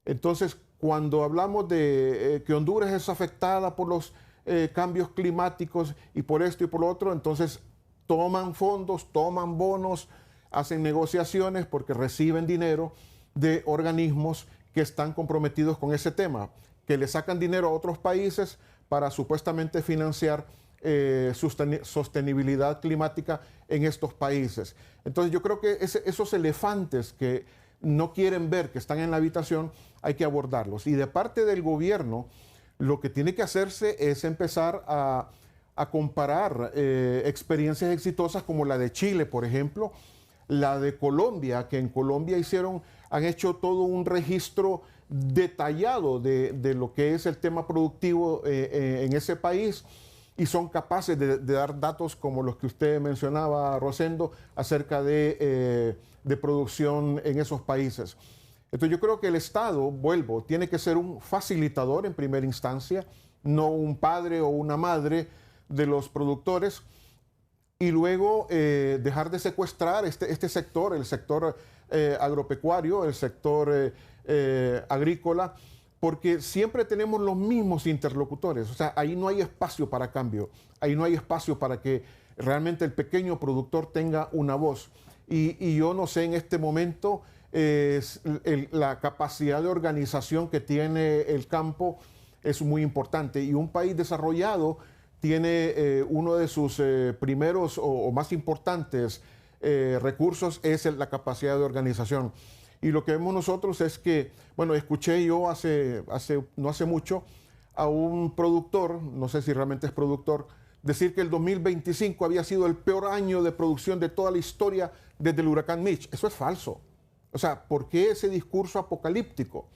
Entonces, cuando hablamos de que Honduras es afectada por los cambios climáticos y por esto y por lo otro, entonces toman fondos, toman bonos, hacen negociaciones porque reciben dinero de organismos que están comprometidos con ese tema, que le sacan dinero a otros países para supuestamente financiar sostenibilidad climática en estos países. Entonces yo creo que esos elefantes que no quieren ver, que están en la habitación, hay que abordarlos. Y de parte del gobierno, lo que tiene que hacerse es empezar a comparar experiencias exitosas como la de Chile, por ejemplo, la de Colombia, que en Colombia han hecho todo un registro detallado de lo que es el tema productivo en ese país, y son capaces de dar datos como los que usted mencionaba, Rosendo, acerca de producción en esos países. Entonces yo creo que el Estado, vuelvo, tiene que ser un facilitador en primera instancia, no un padre o una madre de los productores, y luego dejar de secuestrar este sector, el sector agropecuario, el sector agrícola, porque siempre tenemos los mismos interlocutores. O sea, ahí no hay espacio para cambio, ahí no hay espacio para que realmente el pequeño productor tenga una voz. Y yo no sé en este momento la capacidad de organización que tiene el campo es muy importante. Y un país desarrollado tiene uno de sus primeros o más importantes recursos es la capacidad de organización. Y lo que vemos nosotros es que, bueno, escuché yo no hace mucho a un productor, no sé si realmente es productor, decir que el 2025 había sido el peor año de producción de toda la historia desde el huracán Mitch. Eso es falso. O sea, ¿por qué ese discurso apocalíptico?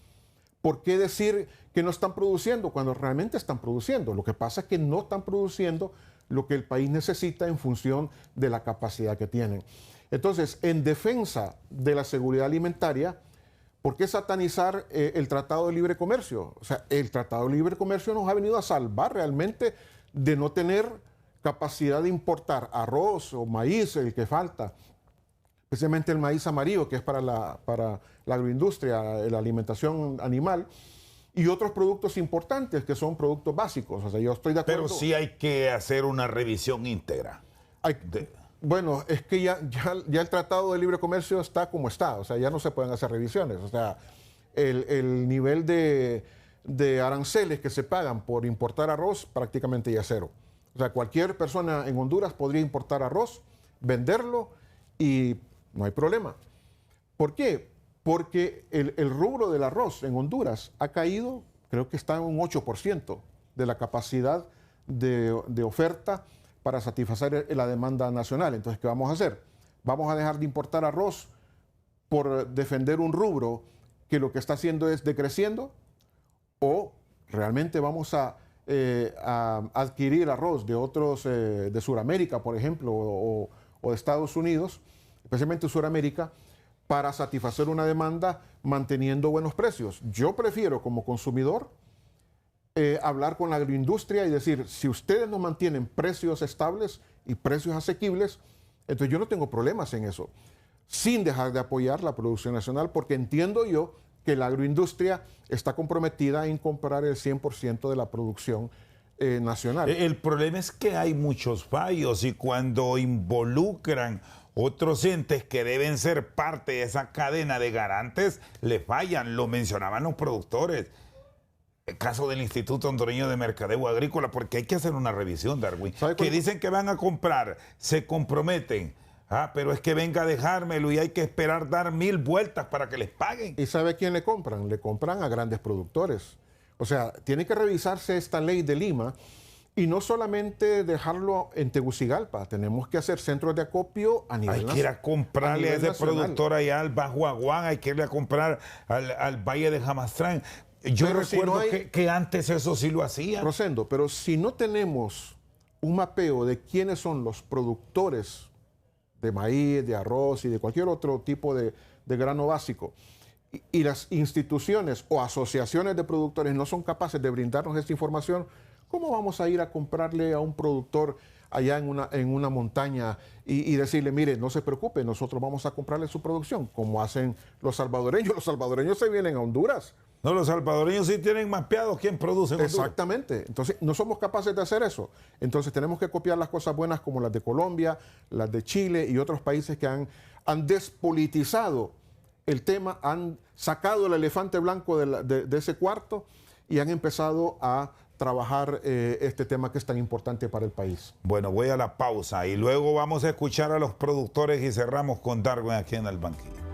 ¿Por qué decir que no están produciendo cuando realmente están produciendo? Lo que pasa es que no están produciendo lo que el país necesita en función de la capacidad que tienen. Entonces, en defensa de la seguridad alimentaria, ¿por qué satanizar el Tratado de Libre Comercio? O sea, el Tratado de Libre Comercio nos ha venido a salvar realmente de no tener capacidad de importar arroz o maíz, el que falta, especialmente el maíz amarillo, que es para la agroindustria, la alimentación animal, y otros productos importantes que son productos básicos. O sea, yo estoy de acuerdo. Pero sí hay que hacer una revisión íntegra. Bueno, es que ya el Tratado de Libre Comercio está como está, o sea, ya no se pueden hacer revisiones. O sea, el nivel de aranceles que se pagan por importar arroz prácticamente ya es cero. O sea, cualquier persona en Honduras podría importar arroz, venderlo y no hay problema. ¿Por qué? Porque el rubro del arroz en Honduras ha caído, creo que está en un 8% de la capacidad de oferta para satisfacer la demanda nacional. Entonces, ¿qué vamos a hacer? ¿Vamos a dejar de importar arroz por defender un rubro que lo que está haciendo es decreciendo? ¿O realmente vamos a adquirir arroz de otros, de Sudamérica, por ejemplo, o de Estados Unidos, especialmente Sudamérica, para satisfacer una demanda manteniendo buenos precios? Yo prefiero, como consumidor, hablar con la agroindustria y decir, si ustedes no mantienen precios estables y precios asequibles, entonces yo no tengo problemas en eso, sin dejar de apoyar la producción nacional, porque entiendo yo que la agroindustria está comprometida en comprar el 100% de la producción nacional. El problema es que hay muchos fallos y cuando involucran otros entes que deben ser parte de esa cadena de garantes, le fallan. Lo mencionaban los productores. El caso del Instituto Hondureño de Mercadeo Agrícola, porque hay que hacer una revisión, Darwin. Que dicen que van a comprar, se comprometen. Pero es que venga a dejármelo y hay que esperar dar 1000 vueltas para que les paguen. ¿Y sabe a quién le compran? Le compran a grandes productores. O sea, tiene que revisarse esta ley de Lima y no solamente dejarlo en Tegucigalpa, tenemos que hacer centros de acopio a nivel nacional. Hay que ir a comprarle a ese productor allá al Bajo Aguán, hay que irle a comprar al Valle de Jamastrán. Yo recuerdo que antes eso sí lo hacían. Rosendo, pero si no tenemos un mapeo de quiénes son los productores de maíz, de arroz y de cualquier otro tipo de grano básico, y las instituciones o asociaciones de productores no son capaces de brindarnos esta información, ¿cómo vamos a ir a comprarle a un productor allá en una montaña y decirle, mire, no se preocupe, nosotros vamos a comprarle su producción, como hacen los salvadoreños? Los salvadoreños se vienen a Honduras. No, los salvadoreños sí tienen mapeado quién produce en Honduras. Exactamente. Entonces, no somos capaces de hacer eso. Entonces, tenemos que copiar las cosas buenas como las de Colombia, las de Chile y otros países que han despolitizado el tema, han sacado el elefante blanco de ese cuarto y han empezado a trabajar este tema que es tan importante para el país. Bueno, voy a la pausa y luego vamos a escuchar a los productores y cerramos con Darwin aquí en el banquillo.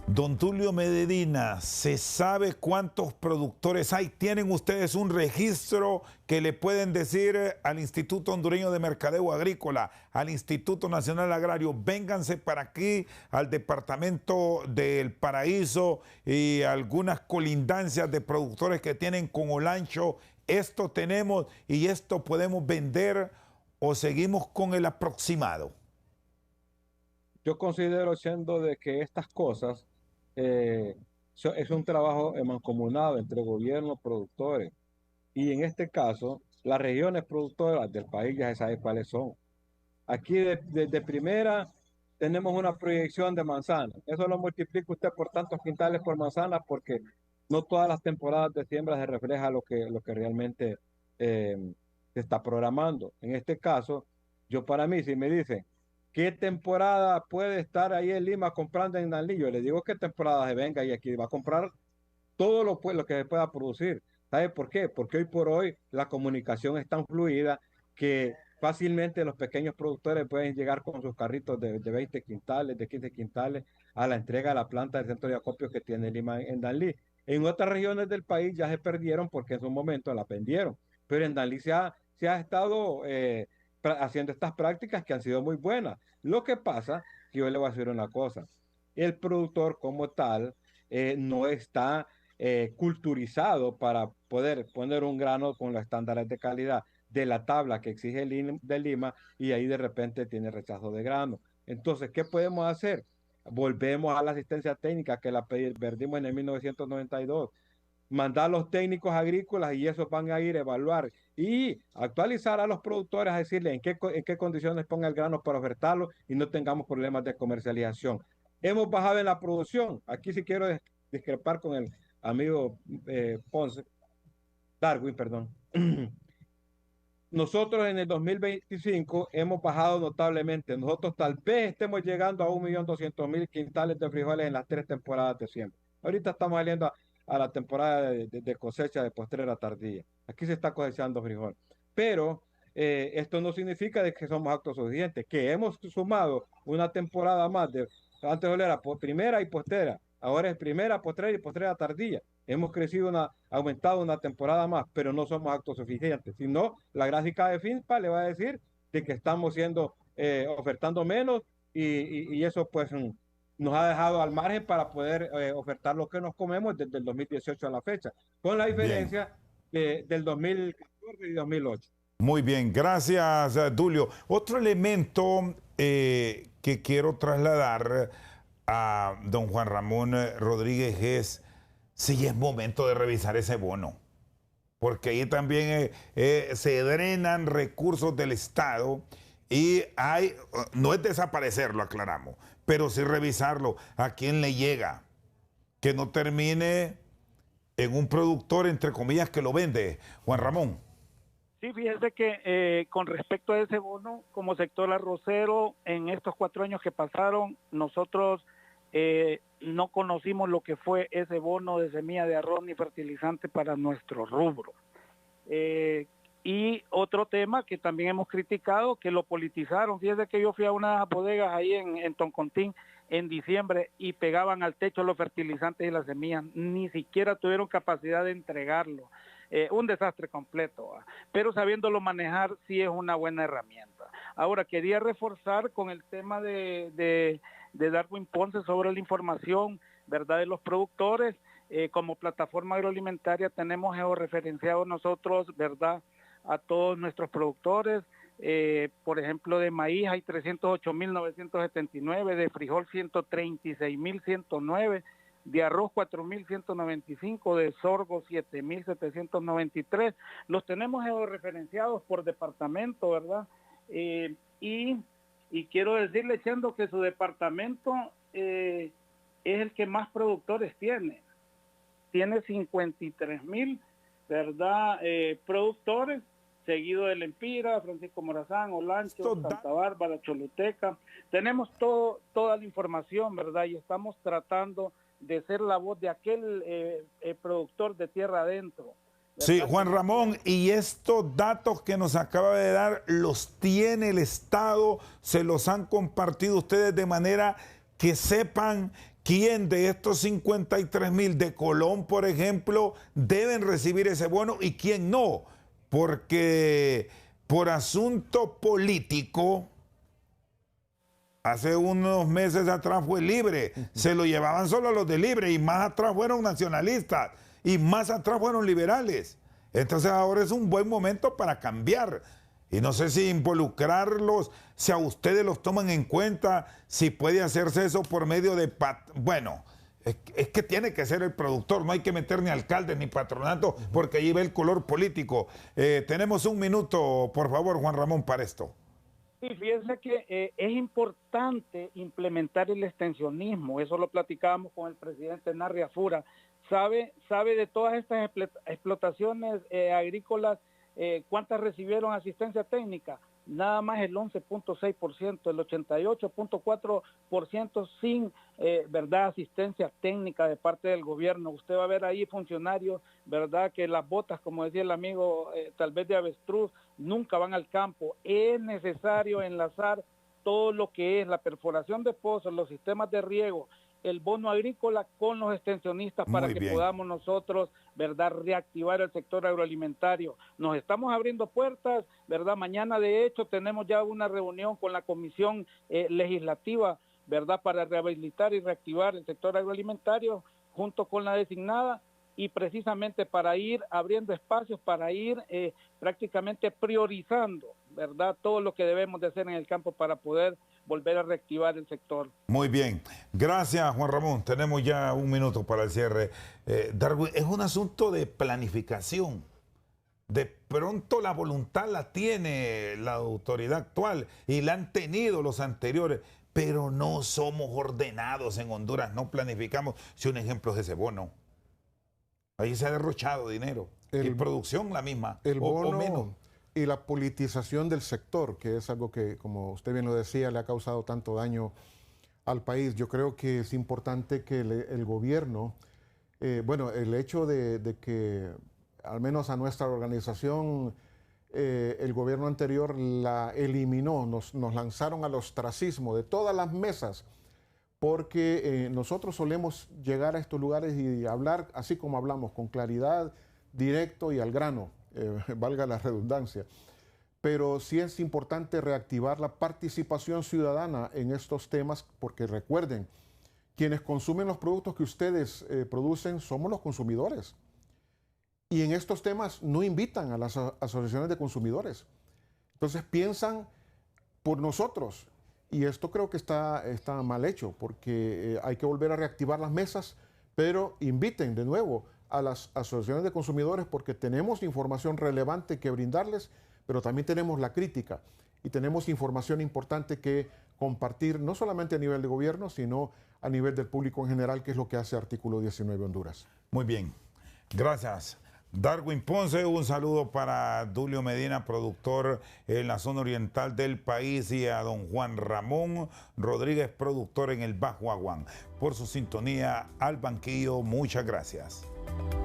Don Tulio Medina, ¿se sabe cuántos productores hay? ¿Tienen ustedes un registro que le pueden decir al Instituto Hondureño de Mercadeo Agrícola, al Instituto Nacional Agrario, vénganse para aquí, al Departamento del Paraíso y algunas colindancias de productores que tienen con Olancho, esto tenemos y esto podemos vender, o seguimos con el aproximado? Yo considero, siendo de que estas cosas es un trabajo mancomunado entre gobierno y productores. Y en este caso, las regiones productoras del país ya se sabe cuáles son. Aquí de primera tenemos una proyección de manzana. Eso lo multiplica usted por tantos quintales por manzana, porque no todas las temporadas de siembra se refleja lo que realmente se está programando. En este caso, yo para mí, si me dicen, ¿qué temporada puede estar ahí en Lima comprando en Danlí? Yo le digo qué temporada se venga y aquí va a comprar todo lo que se pueda producir. ¿Sabe por qué? Porque hoy por hoy la comunicación es tan fluida que fácilmente los pequeños productores pueden llegar con sus carritos de 20 quintales, de 15 quintales, a la entrega a la planta del centro de acopio que tiene Lima en Danlí. En otras regiones del país ya se perdieron porque en su momento la vendieron, pero en Danlí se ha estado haciendo estas prácticas que han sido muy buenas. Lo que pasa, que yo le voy a decir una cosa, el productor como tal no está culturizado para poder poner un grano con los estándares de calidad de la tabla que exige el de Lima, y ahí de repente tiene rechazo de grano. Entonces, ¿qué podemos hacer? Volvemos a la asistencia técnica que la perdimos en el 1992. Mandar a los técnicos agrícolas y esos van a ir a evaluar y actualizar a los productores, a decirles en qué condiciones ponga el grano para ofertarlo y no tengamos problemas de comercialización. Hemos bajado en la producción. Aquí sí quiero discrepar con el amigo Ponce, Darwin, perdón. Nosotros en el 2025 hemos bajado notablemente. Nosotros tal vez estemos llegando a 1.200.000 quintales de frijoles en las 3 temporadas de siembra. Ahorita estamos saliendo a la temporada de cosecha de postrera tardía. Aquí se está cosechando frijol. Pero esto no significa de que somos autosuficientes, que hemos sumado una temporada más de, antes era primera y postrera, ahora es primera, postrera y postrera tardía. Hemos crecido, aumentado una temporada más, pero no somos autosuficientes. Si no, la gráfica de FINPA le va a decir de que estamos ofertando menos y eso pues nos ha dejado al margen para poder ofertar lo que nos comemos desde el 2018 a la fecha, con la diferencia del 2014 y 2008. Muy bien, gracias, Dulio. Otro elemento que quiero trasladar a don Juan Ramón Rodríguez es si es momento de revisar ese bono, porque ahí también se drenan recursos del Estado y no es desaparecerlo, aclaramos, pero sí revisarlo, a quién le llega, que no termine en un productor, entre comillas, que lo vende. Juan Ramón. Sí, fíjese que con respecto a ese bono, como sector arrocero, en estos 4 años que pasaron, nosotros no conocimos lo que fue ese bono de semilla de arroz ni fertilizante para nuestro rubro. Y otro tema que también hemos criticado, que lo politizaron. Fíjese que yo fui a unas bodegas ahí en Toncontín en diciembre y pegaban al techo los fertilizantes y las semillas, ni siquiera tuvieron capacidad de entregarlo. Un desastre completo, pero sabiéndolo manejar sí es una buena herramienta. Ahora, quería reforzar con el tema de Darwin Ponce sobre la información, ¿verdad?, de los productores. Como plataforma agroalimentaria tenemos georreferenciados nosotros, ¿verdad?, a todos nuestros productores. Por ejemplo, de maíz hay 308.979, de frijol 136.109, de arroz 4.195, de sorgo 7.793. Los tenemos georreferenciados por departamento, ¿verdad? Y quiero decirle, Chendo, que su departamento es el que más productores tiene. Tiene 53.000, ¿verdad?, productores, seguido del Empira, Francisco Morazán, Olancho, Santa Bárbara, Choluteca. Tenemos toda la información, ¿verdad? Y estamos tratando de ser la voz de aquel productor de tierra adentro. Sí, Juan Ramón, y estos datos que nos acaba de dar, ¿los tiene el Estado? ¿Se los han compartido ustedes de manera que sepan quién de estos 53.000 de Colón, por ejemplo, deben recibir ese bono y quién no? Porque por asunto político, hace unos meses atrás fue Libre, se lo llevaban solo a los de Libre, y más atrás fueron nacionalistas, y más atrás fueron liberales. Entonces ahora es un buen momento para cambiar. Y no sé si involucrarlos, si a ustedes los toman en cuenta, si puede hacerse eso por medio de... Bueno, es que tiene que ser el productor, no hay que meter ni alcaldes ni patronato, porque ahí ve el color político. Tenemos un minuto, por favor, Juan Ramón, para esto. Sí, fíjense que es importante implementar el extensionismo, eso lo platicábamos con el presidente Narria Fura. Sabe de todas estas explotaciones agrícolas, ¿cuántas recibieron asistencia técnica? Nada más el 11.6%, el 88.4% sin verdad asistencia técnica de parte del gobierno. Usted va a ver ahí funcionarios, verdad, que las botas, como decía el amigo, tal vez de avestruz, nunca van al campo. Es necesario enlazar todo lo que es la perforación de pozos, los sistemas de riego, el bono agrícola con los extensionistas para que podamos nosotros, verdad, reactivar el sector agroalimentario. Nos estamos abriendo puertas, verdad. Mañana, de hecho, tenemos ya una reunión con la comisión legislativa, verdad, para rehabilitar y reactivar el sector agroalimentario junto con la designada, y precisamente para ir abriendo espacios, para ir prácticamente priorizando, verdad, todo lo que debemos de hacer en el campo para poder volver a reactivar el sector. Muy bien. Gracias, Juan Ramón. Tenemos ya un minuto para el cierre. Darwin, es un asunto de planificación. De pronto la voluntad la tiene la autoridad actual y la han tenido los anteriores, pero no somos ordenados en Honduras, no planificamos. Si un ejemplo es ese bono. Ahí se ha derrochado dinero. Y producción la misma, el bono, o menos. Y la politización del sector, que es algo que, como usted bien lo decía, le ha causado tanto daño al país. Yo creo que es importante que el gobierno, el hecho de que al menos a nuestra organización, el gobierno anterior la eliminó, nos lanzaron al ostracismo de todas las mesas, porque nosotros solemos llegar a estos lugares y hablar así como hablamos, con claridad, directo y al grano. Valga la redundancia, pero sí es importante reactivar la participación ciudadana en estos temas, porque recuerden, quienes consumen los productos que ustedes producen somos los consumidores, y en estos temas no invitan a las asociaciones de consumidores, entonces piensan por nosotros, y esto creo que está mal hecho, porque hay que volver a reactivar las mesas, pero inviten de nuevo a las asociaciones de consumidores, porque tenemos información relevante que brindarles, pero también tenemos la crítica y tenemos información importante que compartir, no solamente a nivel de gobierno, sino a nivel del público en general, que es lo que hace Artículo 19 Honduras. Muy bien, gracias. Darwin Ponce, un saludo para Dulio Medina, productor en la zona oriental del país, y a don Juan Ramón Rodríguez, productor en el Bajo Aguán. Por su sintonía al banquillo, muchas gracias.